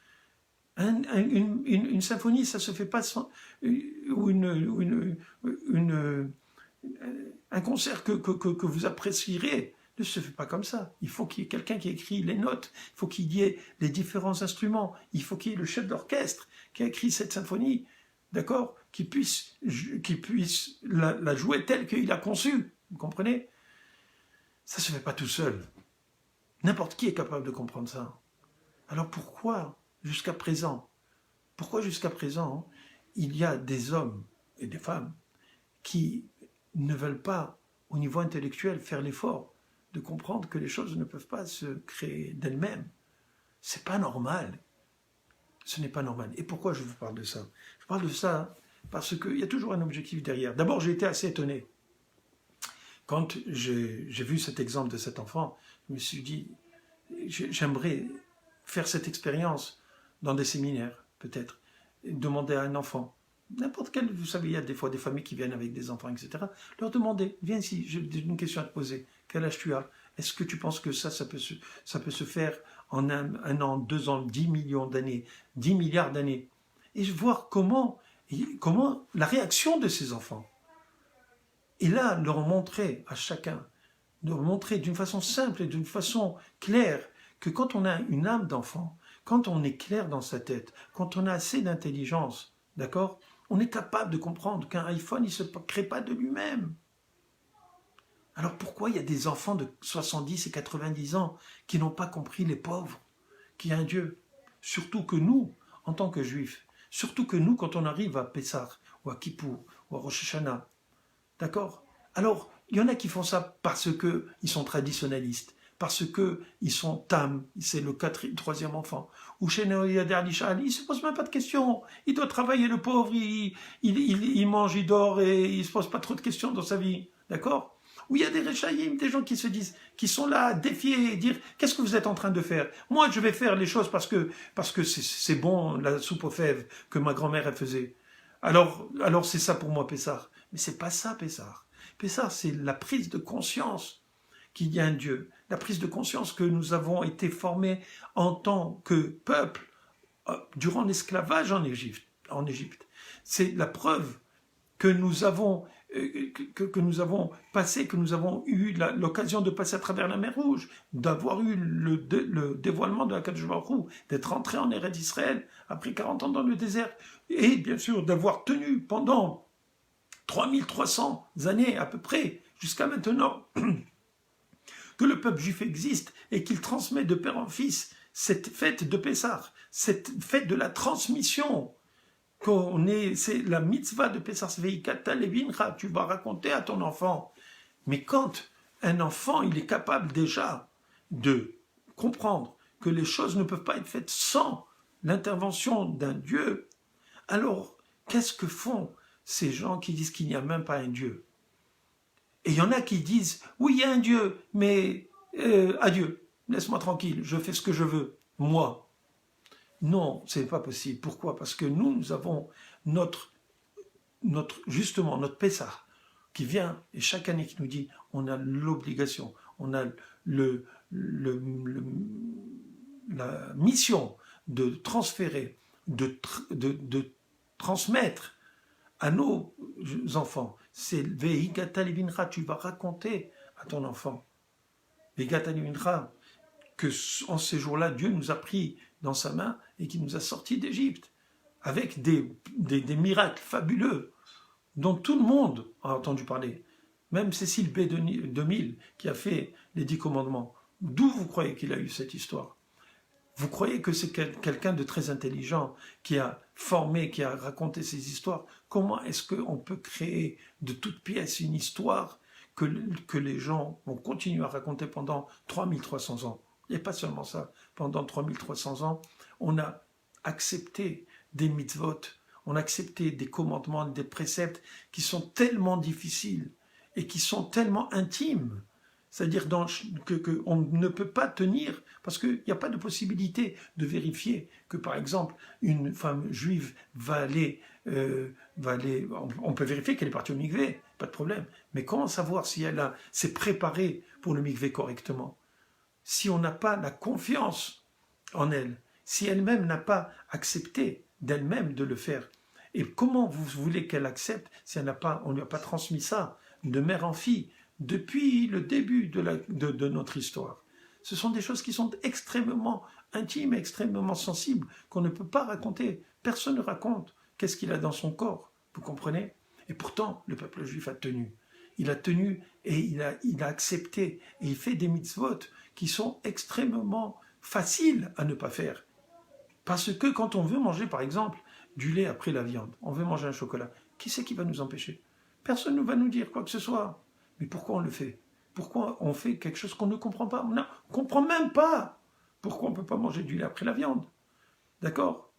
Une symphonie, ça se fait pas sans... un concert que vous apprécierez ne se fait pas comme ça. Il faut qu'il y ait quelqu'un qui écrit les notes, il faut qu'il y ait les différents instruments, il faut qu'il y ait le chef d'orchestre qui a écrit cette symphonie, d'accord, qui puisse la jouer telle qu'il a conçue, vous comprenez? Ça se fait pas tout seul. N'importe qui est capable de comprendre ça. Alors pourquoi jusqu'à présent, il y a des hommes et des femmes qui ne veulent pas, au niveau intellectuel, faire l'effort de comprendre que les choses ne peuvent pas se créer d'elles-mêmes? C'est pas normal. Ce n'est pas normal. Et pourquoi je vous parle de ça? Je parle de ça parce qu'il y a toujours un objectif derrière. D'abord, j'ai été assez étonné. Quand j'ai vu cet exemple de cet enfant, je me suis dit, j'aimerais faire cette expérience dans des séminaires, peut-être, demander à un enfant, n'importe quel, vous savez, il y a des fois des familles qui viennent avec des enfants, etc., leur demander, viens ici, j'ai une question à te poser, quel âge tu as? Est-ce que tu penses que ça peut se faire en un an, 2 ans, 10 millions d'années, 10 milliards d'années? Et voir comment la réaction de ces enfants. Et là, leur montrer à chacun, leur montrer d'une façon simple et d'une façon claire que quand on a une âme d'enfant, quand on est clair dans sa tête, quand on a assez d'intelligence, d'accord, on est capable de comprendre qu'un iPhone, il ne se crée pas de lui-même. Alors pourquoi il y a des enfants de 70 et 90 ans qui n'ont pas compris, les pauvres, qu'il y a un Dieu? Surtout que nous, en tant que juifs, surtout que nous, quand on arrive à Pessah, ou à Kippour, ou à Rosh Hashanah. D'accord? Alors, il y en a qui font ça parce qu'ils sont traditionnalistes, parce qu'ils sont tam, c'est le troisième enfant. Ou chez Noyader Lishal, il ne se pose même pas de questions. Il doit travailler, le pauvre, il mange, il dort et il ne se pose pas trop de questions dans sa vie. D'accord? Où il y a des réchaïm, des gens qui se disent, qui sont là à défier et dire qu'est-ce que vous êtes en train de faire? Moi, je vais faire les choses parce que c'est bon, la soupe aux fèves que ma grand-mère elle faisait. Alors c'est ça pour moi, Pessah. Mais c'est pas ça, Pessah. Pessah, c'est la prise de conscience qu'il y a un Dieu, la prise de conscience que nous avons été formés en tant que peuple durant l'esclavage en Égypte. C'est la preuve que nous avons passé, que nous avons eu l'occasion de passer à travers la mer Rouge, d'avoir eu le dévoilement de la Kadosh Baruch Hu, d'être entré en Eretz Israël après 40 ans dans le désert, et bien sûr d'avoir tenu pendant 3300 années à peu près, jusqu'à maintenant, que le peuple juif existe et qu'il transmet de père en fils cette fête de Pessah, cette fête de la transmission, c'est la mitzvah de Pessah Veikata Levincha, tu vas raconter à ton enfant. Mais quand un enfant, il est capable déjà de comprendre que les choses ne peuvent pas être faites sans l'intervention d'un Dieu, alors qu'est-ce que font ces gens qui disent qu'il n'y a même pas un Dieu? Et il y en a qui disent, oui, il y a un Dieu, mais adieu, laisse-moi tranquille, je fais ce que je veux, moi. Non, ce n'est pas possible. Pourquoi? Parce que nous avons justement notre Pessah qui vient, et chaque année qui nous dit, on a l'obligation, on a la mission de transférer, de transmettre à nos enfants. C'est Veigata Levincha, tu vas raconter à ton enfant. Veigata Levincha, que en ces jours-là, Dieu nous a pris dans sa main et qui nous a sortis d'Égypte avec des miracles fabuleux dont tout le monde a entendu parler. Même Cécile B. 2000 qui a fait les 10 commandements. D'où vous croyez qu'il a eu cette histoire? Vous croyez que c'est quelqu'un de très intelligent qui a formé, qui a raconté ces histoires? Comment est-ce qu'on peut créer de toutes pièces une histoire que les gens vont continuer à raconter pendant 3300 ans? Et pas seulement ça. Pendant 3300 ans, on a accepté des mitzvot, on a accepté des commandements, des préceptes qui sont tellement difficiles et qui sont tellement intimes. C'est-à-dire qu'on ne peut pas tenir, parce qu'il n'y a pas de possibilité de vérifier que, par exemple, une femme juive va aller on peut vérifier qu'elle est partie au mikvé, pas de problème. Mais comment savoir si elle s'est préparée pour le mikvé correctement? Si on n'a pas la confiance en elle, si elle-même n'a pas accepté d'elle-même de le faire, et comment vous voulez qu'elle accepte si on ne lui a pas transmis ça de mère en fille depuis le début de notre histoire? Ce sont des choses qui sont extrêmement intimes, extrêmement sensibles, qu'on ne peut pas raconter. Personne ne raconte qu'est-ce qu'il a dans son corps, vous comprenez? Et pourtant, le peuple juif a tenu. Il a tenu et il a accepté. Et il fait des mitzvot qui sont extrêmement faciles à ne pas faire. Parce que quand on veut manger, par exemple, du lait après la viande, on veut manger un chocolat, qui c'est qui va nous empêcher? Personne ne va nous dire quoi que ce soit. Mais pourquoi on le fait? Pourquoi on fait quelque chose qu'on ne comprend pas? On ne comprend même pas pourquoi on ne peut pas manger du lait après la viande. D'accord?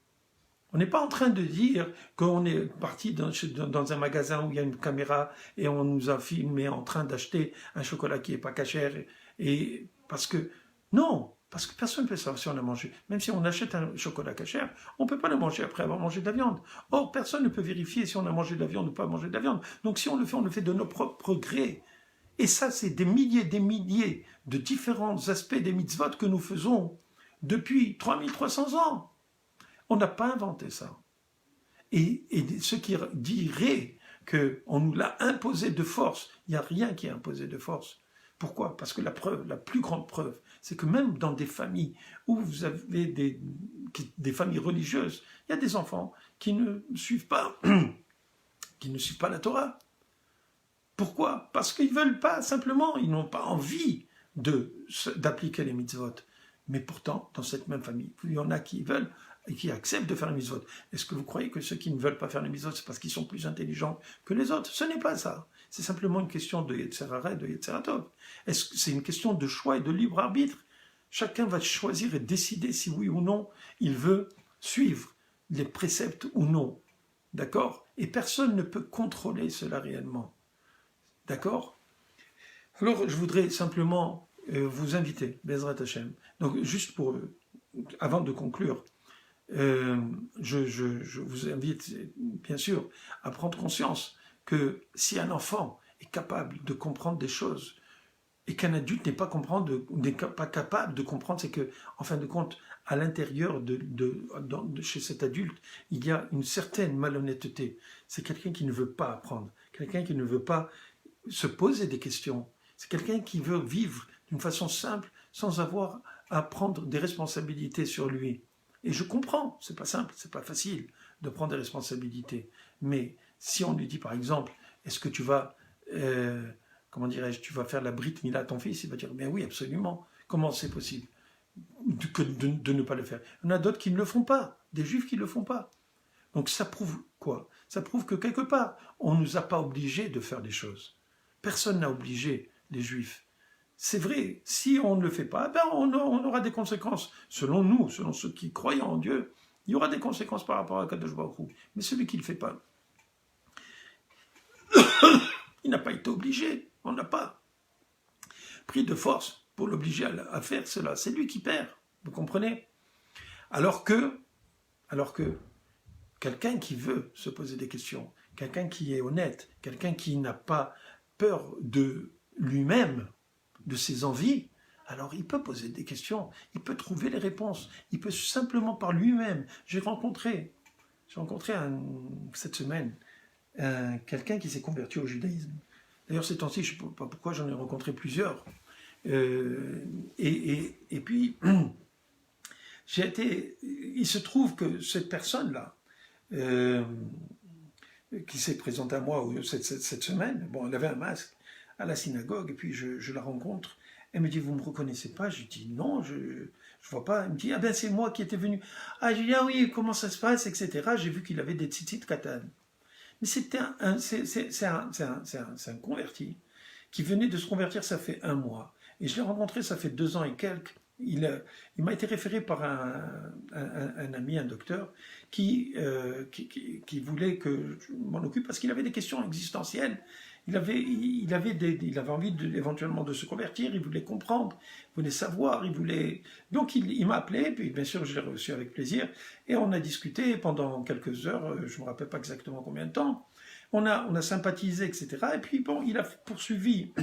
On n'est pas en train de dire qu'on est parti dans un magasin où il y a une caméra et on nous a filmé en train d'acheter un chocolat qui n'est pas cachère. Et parce que, non, parce que personne ne peut savoir si on a mangé. Même si on achète un chocolat cachère, on ne peut pas le manger après avoir mangé de la viande. Or, personne ne peut vérifier si on a mangé de la viande ou pas mangé de la viande. Donc si on le fait de nos propres grés. Et ça, c'est des milliers de différents aspects des mitzvot que nous faisons depuis 3300 ans. On n'a pas inventé ça. Et ceux qui diraient qu'on nous l'a imposé de force, il n'y a rien qui est imposé de force. Pourquoi? Parce que la plus grande preuve, c'est que même dans des familles où vous avez des familles religieuses, il y a des enfants qui ne suivent pas la Torah. Pourquoi? Parce qu'ils ne veulent pas, simplement, ils n'ont pas envie d'appliquer les mitzvot. Mais pourtant, dans cette même famille, il y en a qui veulent et qui acceptent de faire les mitzvot. Est-ce que vous croyez que ceux qui ne veulent pas faire les mitzvot, c'est parce qu'ils sont plus intelligents que les autres? Ce n'est pas ça. C'est simplement une question de Yetzer Hara et de Yetzer Tov. C'est une question de choix et de libre arbitre. Chacun va choisir et décider si oui ou non il veut suivre les préceptes ou non. D'accord? Et personne ne peut contrôler cela réellement. D'accord? Alors, je voudrais simplement vous inviter, Bezrat Hashem. Donc, juste pour, avant de conclure, je vous invite, bien sûr, à prendre conscience que si un enfant est capable de comprendre des choses et qu'un adulte n'est pas capable de comprendre, c'est que, en fin de compte, à l'intérieur chez cet adulte, il y a une certaine malhonnêteté. C'est quelqu'un qui ne veut pas apprendre, quelqu'un qui ne veut pas se poser des questions. C'est quelqu'un qui veut vivre d'une façon simple, sans avoir à prendre des responsabilités sur lui. Et je comprends, c'est pas simple, c'est pas facile de prendre des responsabilités. Mais si on lui dit par exemple, est-ce que tu vas, comment dirais-je, tu vas faire la Brit Mila à ton fils, il va dire, mais oui, absolument. Comment c'est possible de ne pas le faire? Il y en a d'autres qui ne le font pas, des juifs qui ne le font pas. Donc ça prouve quoi? Ça prouve que quelque part, on ne nous a pas obligés de faire des choses. Personne n'a obligé les juifs. C'est vrai, si on ne le fait pas, ben on aura des conséquences. Selon nous, selon ceux qui croient en Dieu, il y aura des conséquences par rapport à Kadosh Baruch Hu. Mais celui qui ne le fait pas, il n'a pas été obligé. On n'a pas pris de force pour l'obliger à faire cela. C'est lui qui perd. Vous comprenez? Alors que quelqu'un qui veut se poser des questions, quelqu'un qui est honnête, quelqu'un qui n'a pas peur de lui-même, de ses envies, alors il peut poser des questions, il peut trouver les réponses, il peut simplement par lui-même. J'ai rencontré cette semaine quelqu'un qui s'est converti au judaïsme. D'ailleurs, ces temps-ci, je ne sais pas pourquoi, j'en ai rencontré plusieurs. Et puis, il se trouve que cette personne-là, qui s'est présentée à moi cette semaine, bon, elle avait un masque à la synagogue, et puis je la rencontre. Elle me dit, vous ne me reconnaissez pas? Je dis, non, je ne vois pas. Elle me dit, ah ben c'est moi qui étais venu. Ah, je dis, ah oui, comment ça se passe, etc. J'ai vu qu'il avait des tzitzit katan. Mais c'est un converti qui venait de se convertir, ça fait 1 mois. Et je l'ai rencontré, ça fait 2 ans et quelques. Il m'a été référé par un ami, un docteur, qui voulait que je m'en occupe parce qu'il avait des questions existentielles. Il avait envie éventuellement de se convertir, il voulait comprendre, il voulait savoir, Donc il m'a appelé, puis bien sûr je l'ai reçu avec plaisir, et on a discuté pendant quelques heures, je ne me rappelle pas exactement combien de temps, on a sympathisé, etc. Et puis bon, il a poursuivi...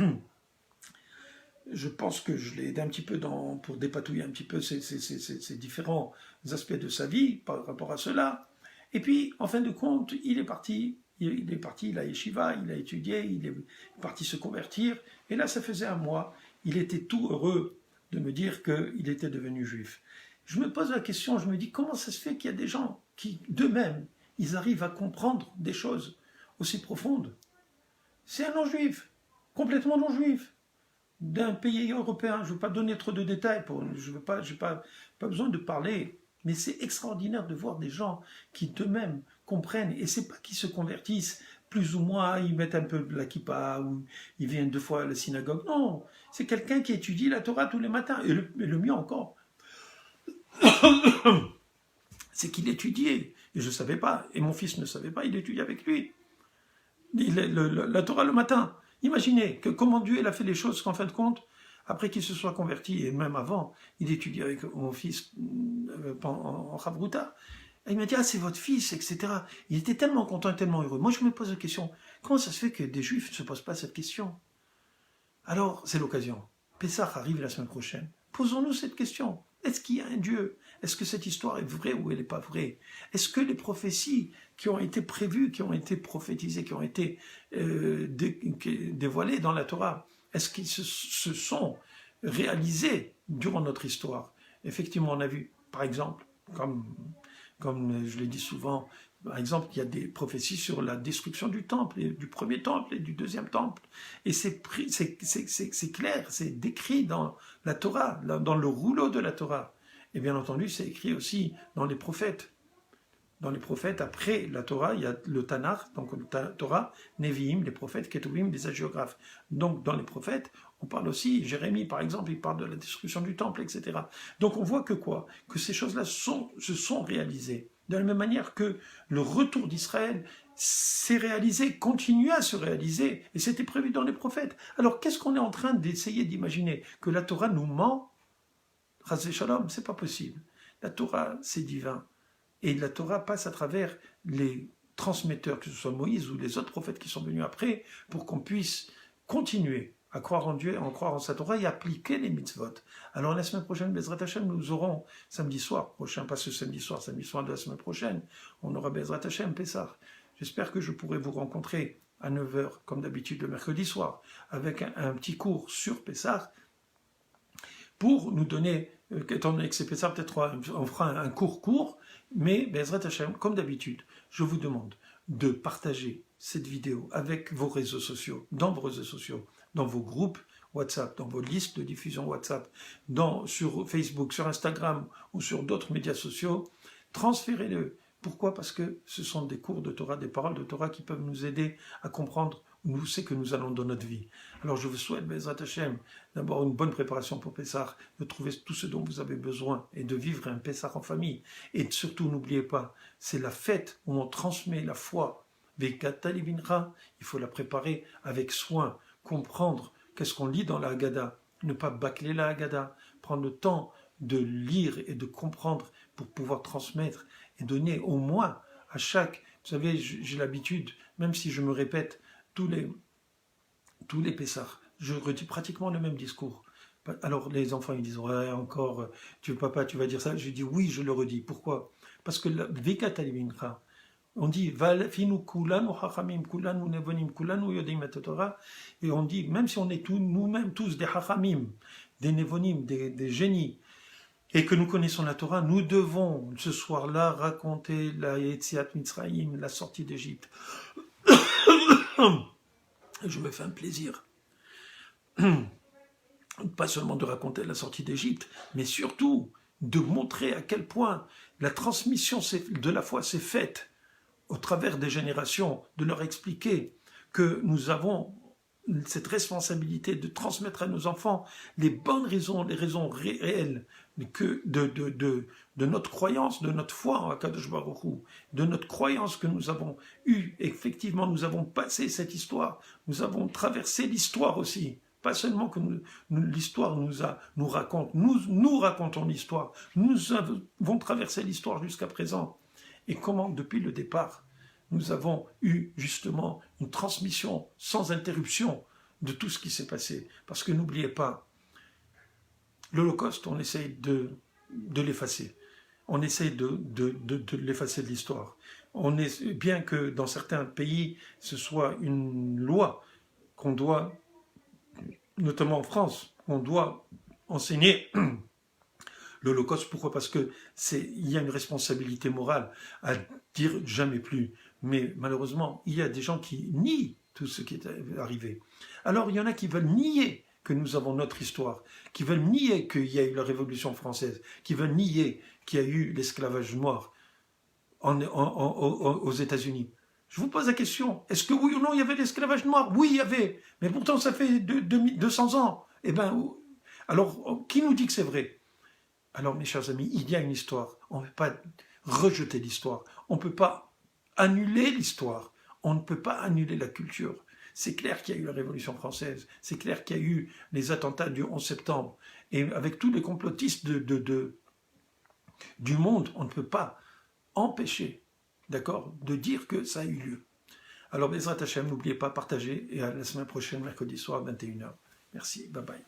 Je pense que je l'ai aidé un petit peu pour dépatouiller un petit peu ces différents aspects de sa vie par rapport à cela. Et puis, en fin de compte, il est parti, il a yeshiva, il a étudié, il est parti se convertir. Et là, ça faisait 1 mois. Il était tout heureux de me dire qu'il était devenu juif. Je me pose la question, je me dis, comment ça se fait qu'il y a des gens qui, d'eux-mêmes, ils arrivent à comprendre des choses aussi profondes? C'est un non-juif, complètement non-juif, d'un pays européen. Je ne veux pas donner trop de détails, je n'ai pas besoin de parler, mais c'est extraordinaire de voir des gens qui d'eux-mêmes comprennent, et c'est pas qu'ils se convertissent plus ou moins, ils mettent un peu de la kippa, ou ils viennent 2 fois à la synagogue. Non, c'est quelqu'un qui étudie la Torah tous les matins, et le mieux encore, c'est qu'il étudiait, et je ne savais pas, et mon fils ne savait pas, il étudiait avec lui, la Torah le matin. Imaginez comment Dieu a fait les choses qu'en fin de compte, après qu'il se soit converti, et même avant, il étudiait avec mon fils en Chavruta. Il m'a dit, ah c'est votre fils, etc. Il était tellement content, tellement heureux. Moi je me pose la question, comment ça se fait que des juifs ne se posent pas cette question? Alors c'est l'occasion. Pessah arrive la semaine prochaine. Posons-nous cette question. Est-ce qu'il y a un Dieu? Est-ce que cette histoire est vraie ou elle n'est pas vraie? Est-ce que les prophéties qui ont été prévues, qui ont été prophétisées, qui ont été dévoilées dans la Torah, est-ce qu'ils se sont réalisées durant notre histoire? Effectivement, on a vu, par exemple, comme je l'ai dit souvent, par exemple, il y a des prophéties sur la destruction du temple, et du premier temple et du deuxième temple. Et c'est clair, c'est décrit dans la Torah, dans le rouleau de la Torah. Et bien entendu, c'est écrit aussi dans les prophètes. Dans les prophètes, après la Torah, il y a le Tanakh, donc le Torah, Nevi'im, les prophètes, Ketuvim, les hagiographes. Donc dans les prophètes, on parle aussi, Jérémie par exemple, il parle de la destruction du temple, etc. Donc on voit que quoi? Que ces choses-là se sont réalisées. De la même manière que le retour d'Israël s'est réalisé, continue à se réaliser, et c'était prévu dans les prophètes. Alors qu'est-ce qu'on est en train d'essayer d'imaginer? Que la Torah nous ment? Chas v'shalom, c'est pas possible. La Torah, c'est divin. Et la Torah passe à travers les transmetteurs, que ce soit Moïse ou les autres prophètes qui sont venus après, pour qu'on puisse continuer à croire en Dieu, à croire en sa Torah et appliquer les mitzvot. Alors la semaine prochaine, Bezrat Hashem, nous aurons, samedi soir prochain, pas ce samedi soir de la semaine prochaine, on aura Bezrat Hashem, Pessah. J'espère que je pourrai vous rencontrer à 9 h, comme d'habitude le mercredi soir, avec un petit cours sur Pessah, pour nous donner, étant donné que c'est Pessah, peut-être on fera un court, mais Bezrat Hashem, comme d'habitude, je vous demande de partager cette vidéo avec vos réseaux sociaux, dans vos groupes WhatsApp, dans vos listes de diffusion WhatsApp, sur Facebook, sur Instagram ou sur d'autres médias sociaux. Transférez-le. Pourquoi? Parce que ce sont des cours de Torah, des paroles de Torah qui peuvent nous aider à comprendre où c'est que nous allons dans notre vie. Alors je vous souhaite, Bezrat Hashem, d'abord une bonne préparation pour Pessah, de trouver tout ce dont vous avez besoin et de vivre un Pessah en famille. Et surtout, n'oubliez pas, c'est la fête où on transmet la foi. Vekata Levinra, il faut la préparer avec soin, comprendre qu'est-ce qu'on lit dans la Haggadah, ne pas bâcler la Haggadah, prendre le temps de lire et de comprendre pour pouvoir transmettre et donner au moins à chaque... Vous savez, j'ai l'habitude, même si je me répète, tous les Pessahs, je redis pratiquement le même discours. Alors les enfants ils disent ouais encore, papa tu vas dire ça. Je dis oui, je le redis. Pourquoi? Parce que Vekata Levinra, on dit Valfinu kulanu hachamim, kulanu nevonim, kulanu yodim et Torah, et on dit même si on est nous-mêmes tous des hachamim, des nevonim, des génies, et que nous connaissons la Torah, nous devons ce soir-là raconter la Yetziat Mitzrayim, la sortie d'Égypte. Je me fais un plaisir, pas seulement de raconter la sortie d'Égypte, mais surtout de montrer à quel point la transmission de la foi s'est faite au travers des générations, de leur expliquer que nous avons cette responsabilité de transmettre à nos enfants les bonnes raisons, les raisons réelles de notre croyance, de notre foi en Akadosh Baruch Hu, de notre croyance que nous avons eue. Effectivement, nous avons passé cette histoire, nous avons traversé l'histoire aussi. Pas seulement que l'histoire nous raconte, nous racontons l'histoire, nous avons traversé l'histoire jusqu'à présent. Et comment, depuis le départ, nous avons eu justement une transmission sans interruption de tout ce qui s'est passé. Parce que n'oubliez pas, l'Holocauste, on essaye de l'effacer. On essaye de l'effacer de l'histoire. Bien que dans certains pays, ce soit une loi qu'on doit, notamment en France, on doit enseigner l'Holocauste. Pourquoi? Parce que il y a une responsabilité morale à dire jamais plus. Mais malheureusement, il y a des gens qui nient tout ce qui est arrivé. Alors, il y en a qui veulent nier que nous avons notre histoire, qui veulent nier qu'il y a eu la Révolution française, qui veulent nier qu'il y a eu l'esclavage noir aux États-Unis. Je vous pose la question, est-ce que oui ou non il y avait l'esclavage noir? Oui, il y avait, mais pourtant ça fait 200 ans. Eh bien, alors, qui nous dit que c'est vrai? Alors, mes chers amis, il y a une histoire. On ne peut pas rejeter l'histoire. On ne peut pas annuler l'histoire. On ne peut pas annuler la culture. C'est clair qu'il y a eu la Révolution française. C'est clair qu'il y a eu les attentats du 11 septembre. Et avec tous les complotistes du monde, on ne peut pas empêcher, d'accord, de dire que ça a eu lieu. Alors, Bezrat Hashem, n'oubliez pas, partagez. Et à la semaine prochaine, mercredi soir, 21 h. Merci, bye bye.